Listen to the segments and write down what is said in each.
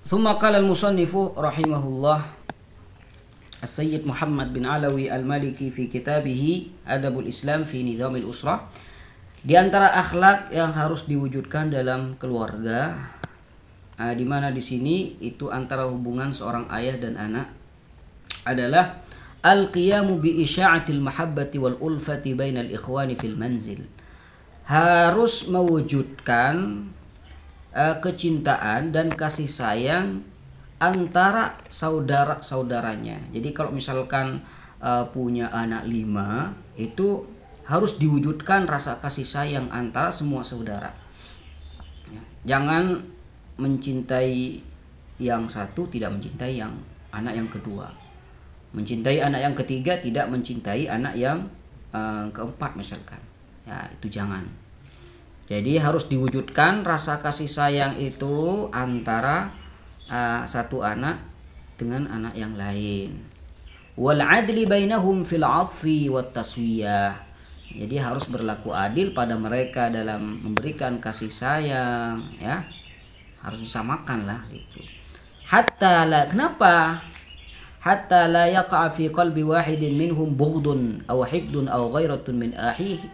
Thumma qala al-musannifu rahimahullah As-Sayyid Muhammad bin Alawi Al-Maliki fi kitabih Adabul Islam fi Nizamil Usrah. Di antara akhlak yang harus diwujudkan dalam keluarga, di mana di sini itu antara hubungan seorang ayah dan anak adalah al-qiyamu bi isya'atil mahabbati wal ulfati bainal ikhwani fil manzil. Harus mewujudkan kecintaan dan kasih sayang antara saudara-saudaranya. Jadi kalau misalkan punya anak 5, itu harus diwujudkan rasa kasih sayang antara semua saudara. Jangan mencintai yang satu tidak mencintai yang anak yang kedua, mencintai anak yang ketiga tidak mencintai anak yang keempat misalkan. Ya, itu jangan. Jadi harus diwujudkan rasa kasih sayang itu antara satu anak dengan anak yang lain. Wal adli bainahum fil 'athfi wat taswiyah. Jadi harus berlaku adil pada mereka dalam memberikan kasih sayang, ya. Harus disamakan lah gitu. Kenapa? Hatta la yaqa' fi qalbi wahidin minhum bughdun aw hiqdun aw ghairatun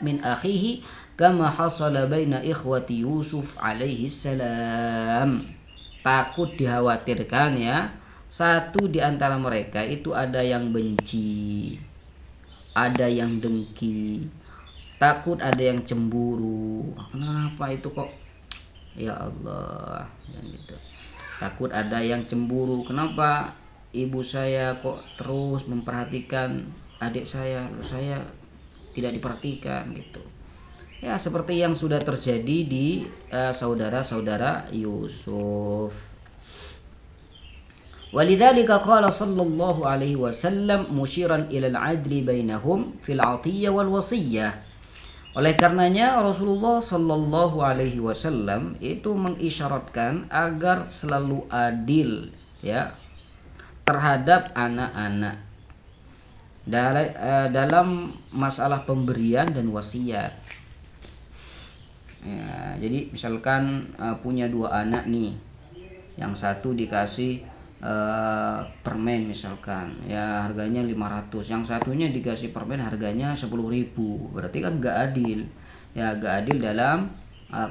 min akhihi kama hasala baina ikhwati Yusuf alaihi salam. Takut dikhawatirkan ya, satu di antara mereka itu ada yang benci, ada yang dengki, takut ada yang cemburu. Kenapa itu kok? Ya Allah, yang gitu. Takut ada yang cemburu. Kenapa ibu saya kok terus memperhatikan adik saya tidak diperhatikan gitu. Ya, seperti yang sudah terjadi di saudara-saudara Yusuf. Walidzalika qala sallallahu alaihi wasallam musyiran ilal adli bainahum fil 'atiyah wal wasiyyah. Oleh karenanya Rasulullah sallallahu alaihi wasallam itu mengisyaratkan agar selalu adil ya terhadap anak-anak dalam masalah pemberian dan wasiat. Ya, jadi misalkan punya 2 anak nih, yang satu dikasih permen misalkan, ya harganya 500, yang satunya dikasih permen harganya 10.000, berarti kan gak adil. Ya gak adil dalam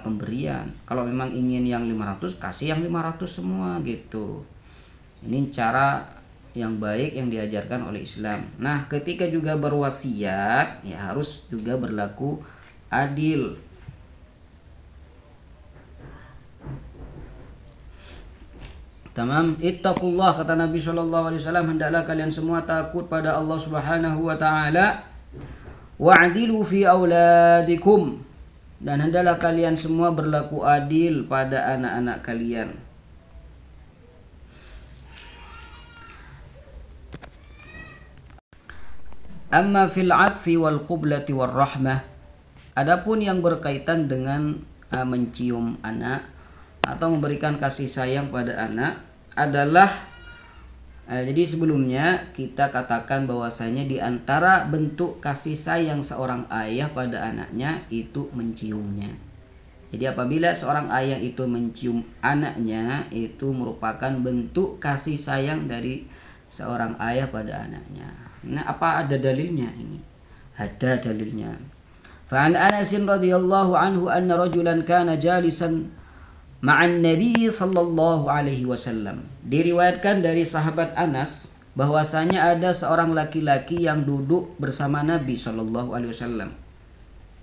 pemberian. Kalau memang ingin yang 500, kasih yang 500 semua gitu. Ini cara yang baik yang diajarkan oleh Islam. Nah, ketika juga berwasiat, ya harus juga berlaku adil. Tamam, ittaqullah, kata Nabi SAW, hendaklah kalian semua takut pada Allah Subhanahu wa taala. Wa'dilu fi auladikum, dan hendaklah kalian semua berlaku adil pada anak-anak kalian. Amma fil 'atfi wal qublati war rahmah. Adapun yang berkaitan dengan mencium anak atau memberikan kasih sayang pada anak adalah jadi sebelumnya kita katakan bahwasanya di antara bentuk kasih sayang seorang ayah pada anaknya itu menciumnya. Jadi apabila seorang ayah itu mencium anaknya, itu merupakan bentuk kasih sayang dari seorang ayah pada anaknya. Nah, apa ada dalilnya ini? Ada dalilnya. Fa'an Anas radhiyallahu anhu anna rajulan kana jalisan ma'an Nabi sallallahu alaihi wasallam. Diriwayatkan dari sahabat Anas bahwasanya ada seorang laki-laki yang duduk bersama Nabi sallallahu alaihi wasallam.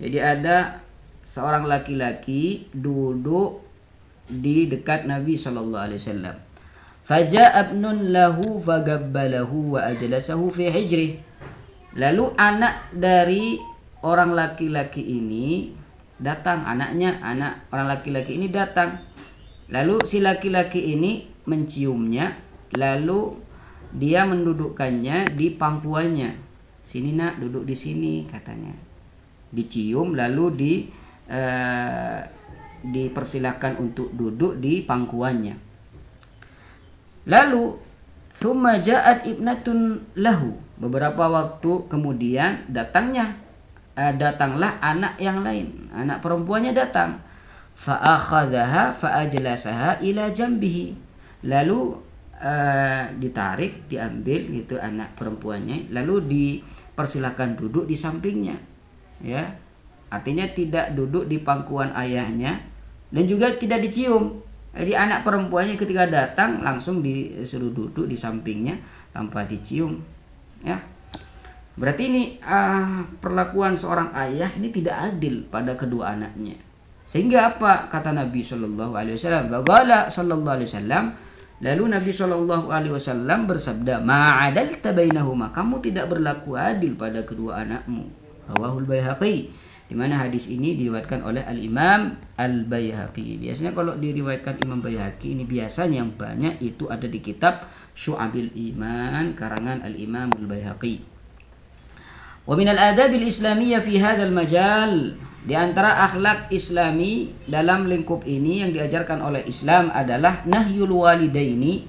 Jadi ada seorang laki-laki duduk di dekat Nabi sallallahu alaihi wasallam. Faja'a ibnun lahu fagabbalahu wa ajlasahu fi hijri. Lalu anak dari orang laki-laki ini datang, anak orang laki-laki ini datang. Lalu si laki-laki ini menciumnya, lalu dia mendudukkannya di pangkuannya. Sini nak, duduk di sini katanya. Dicium lalu dipersilakan untuk duduk di pangkuannya. Lalu thumma ja'at ibnatun lahu. Beberapa waktu kemudian datanglah anak yang lain, anak perempuannya datang. Fa'akhadhaha fa'ajlasaha ila jambihi. lalu ditarik, diambil gitu anak perempuannya, lalu dipersilakan duduk di sampingnya, ya. Artinya tidak duduk di pangkuan ayahnya dan juga tidak dicium. Jadi anak perempuannya ketika datang langsung disuruh duduk di sampingnya tanpa dicium, ya. Berarti ini perlakuan seorang ayah ini tidak adil pada kedua anaknya. Sehingga apa kata Nabi Shallallahu Alaihi Wasallam? Faqala Shallallahu Alaihi Wasallam, lalu Nabi Shallallahu Alaihi Wasallam bersabda, ma'adalta bainahuma, kamu tidak berlaku adil pada kedua anakmu. Rawahul Baihaqi, di mana hadis ini diriwayatkan oleh Al-Imam Al-Baihaqi. Biasanya kalau diriwayatkan Imam Baihaqi ini biasanya yang banyak itu ada di kitab Syu'abil Iman karangan Al-Imam Al-Baihaqi. Wa min al-adab al-islamiyyah fi hadzal majal, di antara akhlak Islami dalam lingkup ini yang diajarkan oleh Islam adalah nahyul walidaini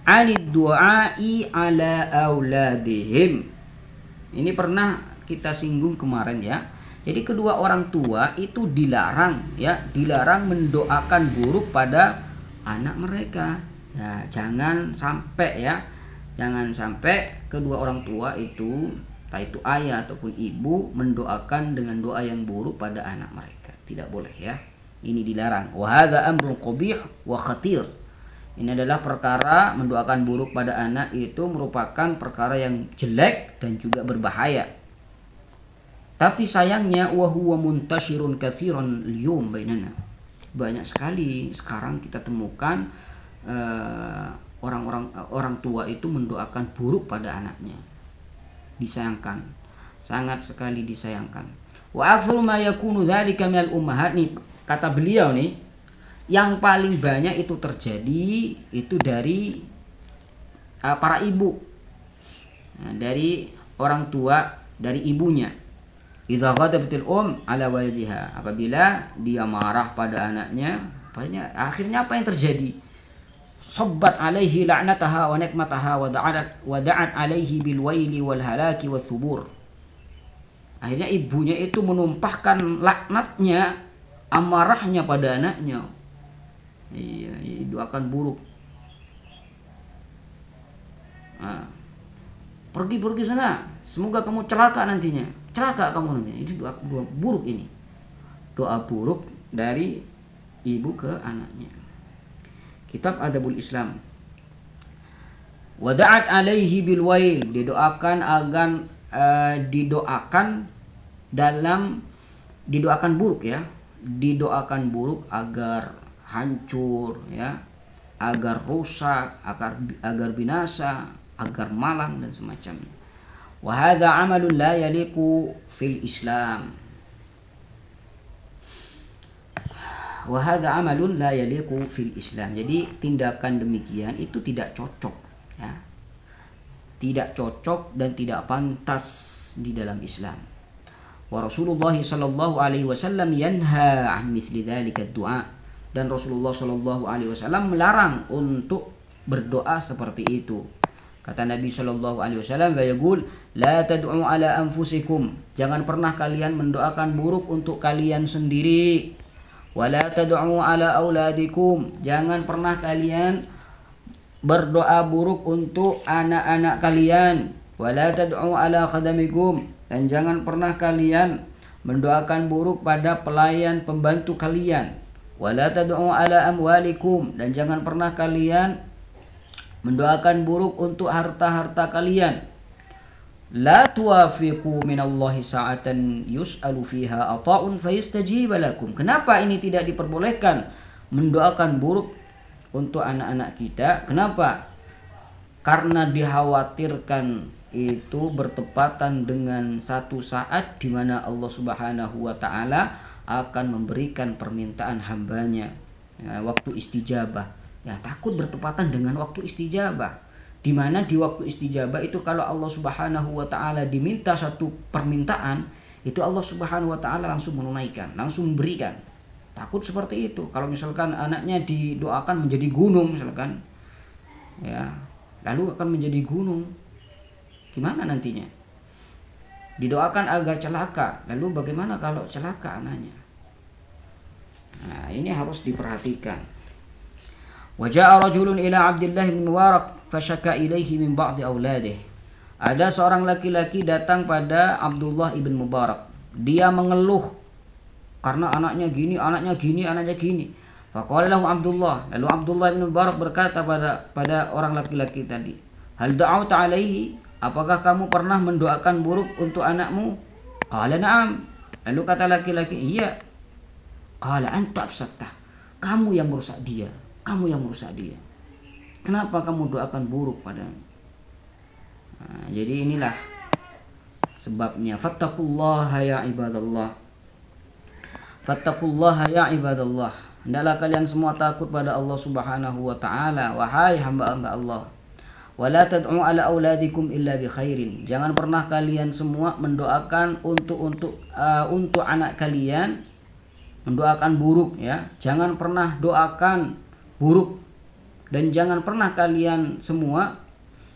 'anid du'a'i 'ala auladihim. Ini pernah kita singgung kemarin, ya. Jadi kedua orang tua itu dilarang, ya, dilarang mendoakan buruk pada anak mereka. Ya, jangan sampai, ya. Jangan sampai kedua orang tua itu, entah itu ayah ataupun ibu, mendoakan dengan doa yang buruk pada anak mereka. Tidak boleh, ya. Ini dilarang. Wa hadza amrun qabih wa khatir. Ini adalah perkara mendoakan buruk pada anak itu merupakan perkara yang jelek dan juga berbahaya. Tapi sayangnya wa huwa muntashirun katsiran al-yawm bainana. Banyak sekali sekarang kita temukan orang tua itu mendoakan buruk pada anaknya. Disayangkan, sangat sekali disayangkan. Wa aktsuru ma yakunu dzalika minal ummahat, nih kata beliau nih, yang paling banyak itu terjadi itu dari para ibu. Nah, dari orang tua, dari ibunya. Idza ghadabatil ala walidiha, apabila dia marah pada anaknya, akhirnya apa yang terjadi? Sabbat alaihi la'nataha wa nikmataha wa da'at alaihi bil waili wal halaki wath thubur. Akhirnya ibunya itu menumpahkan laknatnya, amarahnya pada anaknya. Iya, doakan buruk. Nah, pergi sana, semoga kamu celaka nantinya. Celaka kamu nantinya. Itu doa buruk ini. Doa buruk dari ibu ke anaknya. Kitab Adabul Islam. Wada'at alaihi bil wail, didoakan agar didoakan buruk, ya. Didoakan buruk agar hancur, ya, agar rusak, agar binasa, agar malang dan semacamnya. Wa hadza 'amalun la yaliqu fil Islam. Wa hadza 'amalun la yaliqu fil Islam. Jadi tindakan demikian itu tidak cocok, ya. Tidak cocok dan tidak pantas di dalam Islam. Wa Rasulullah sallallahu alaihi wasallam yanha 'an mithli dzalika ad-du'a, dan Rasulullah sallallahu alaihi wasallam melarang untuk berdoa seperti itu. Kata Nabi sallallahu alaihi wasallam, "Wa yaqul la tad'u ala anfusikum." Jangan pernah kalian mendoakan buruk untuk kalian sendiri. Wa la tad'u ala auladikum. Jangan pernah kalian berdoa buruk untuk anak-anak kalian. Wa la tad'u ala khadamikum. Dan jangan pernah kalian mendoakan buruk pada pelayan pembantu kalian. Wa la tad'u ala amwalikum. Dan jangan pernah kalian mendoakan buruk untuk harta-harta kalian. La tuwafiqu minallahi sa'atan yus'alu fiha ata'un fayastajiba lakum. Kenapa ini tidak diperbolehkan mendoakan buruk untuk anak-anak kita? Kenapa? Karena dikhawatirkan itu bertepatan dengan satu saat di mana Allah Subhanahu wa taala akan memberikan permintaan hambanya, ya, waktu istijabah. Ya, takut bertepatan dengan waktu istijabah. Di mana di waktu istijabah itu kalau Allah Subhanahu wa taala diminta satu permintaan, itu Allah Subhanahu wa taala langsung menunaikan, langsung memberikan. Takut seperti itu. Kalau misalkan anaknya didoakan menjadi gunung misalkan, ya, lalu akan menjadi gunung. Gimana nantinya? Didoakan agar celaka, lalu bagaimana kalau celaka anaknya? Nah, ini harus diperhatikan. Wa ja'a rajulun ila Abdullah bin Mubarak fasyaka ilaihi min ba'di auladihi. Ada seorang laki-laki datang pada Abdullah ibn Mubarak. Dia mengeluh karena anaknya gini, anaknya gini, anaknya gini. Faqala lahu Abdullah. Lalu Abdullah bin Mubarak berkata pada orang laki-laki tadi, "Hal da'auta alaihi? Apakah kamu pernah mendoakan buruk untuk anakmu?" Qala na'am. Lalu kata laki-laki, "Iya." Qala anta afsattah. Kamu yang merusak dia. Kamu yang merusak dia. Kenapa kamu doakan buruk padanya? Nah, jadi inilah sebabnya. Fattaqullaha ya ibadallah. Fattaqullaha ya ibadallah. Hendaklah kalian semua takut pada Allah Subhanahu wa taala, wahai hamba-hamba Allah. Wala tad'u ala auladikum illa bi khairin. Jangan pernah kalian semua mendoakan untuk anak kalian, mendoakan buruk ya. Jangan pernah doakan buruk, dan jangan pernah kalian semua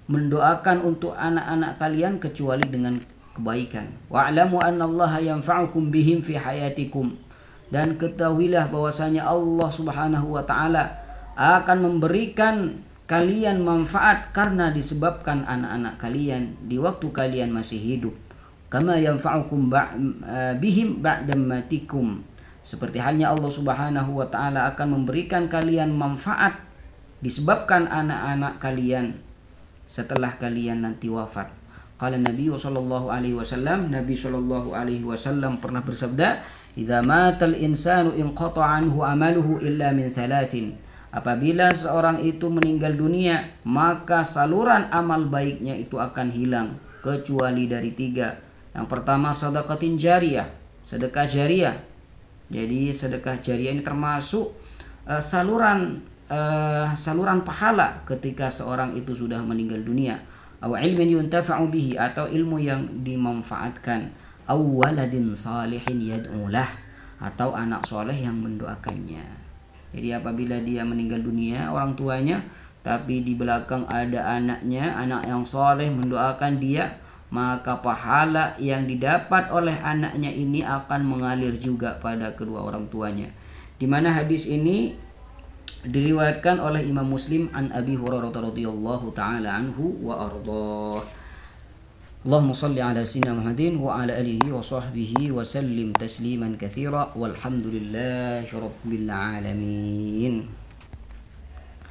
mendoakan untuk anak-anak kalian kecuali dengan kebaikan. Wa'lamu annallaha yanfa'ukum bihim fi hayatikum. Dan ketahuilah bahwasanya Allah Subhanahu wa taala akan memberikan kalian manfaat karena disebabkan anak-anak kalian di waktu kalian masih hidup. Kama yanfa'ukum bihim ba'da matikum. Seperti halnya Allah Subhanahu wa taala akan memberikan kalian manfaat disebabkan anak-anak kalian setelah kalian nanti wafat. Qala Nabi sallallahu alaihi wasallam, Nabi sallallahu alaihi wasallam pernah bersabda, "Idza matal insanu inqata'a anhu amaluhu illa min thalathin." Apabila seorang itu meninggal dunia, maka saluran amal baiknya itu akan hilang kecuali dari 3. Yang pertama sedekatin jariyah, sedekah jariyah. Jadi sedekah jariyah ini termasuk saluran pahala ketika seorang itu sudah meninggal dunia. Aw ilmin yuntafa'u bihi, atau ilmu yang dimanfaatkan. Aw waladin salihin yad'u lah, atau anak soleh yang mendoakannya. Jadi apabila dia meninggal dunia orang tuanya, tapi di belakang ada anaknya, anak yang soleh mendoakan dia, maka pahala yang didapat oleh anaknya ini akan mengalir juga pada kedua orang tuanya. Di mana hadis ini diriwayatkan oleh Imam Muslim an Abi Hurairah radhiyallahu taala anhu wa ardhah. Allahumma shalli ala sayyidina Muhammadin wa ala alihi wa sahbihi wa sallim tasliman katsira walhamdulillahi rabbil alamin.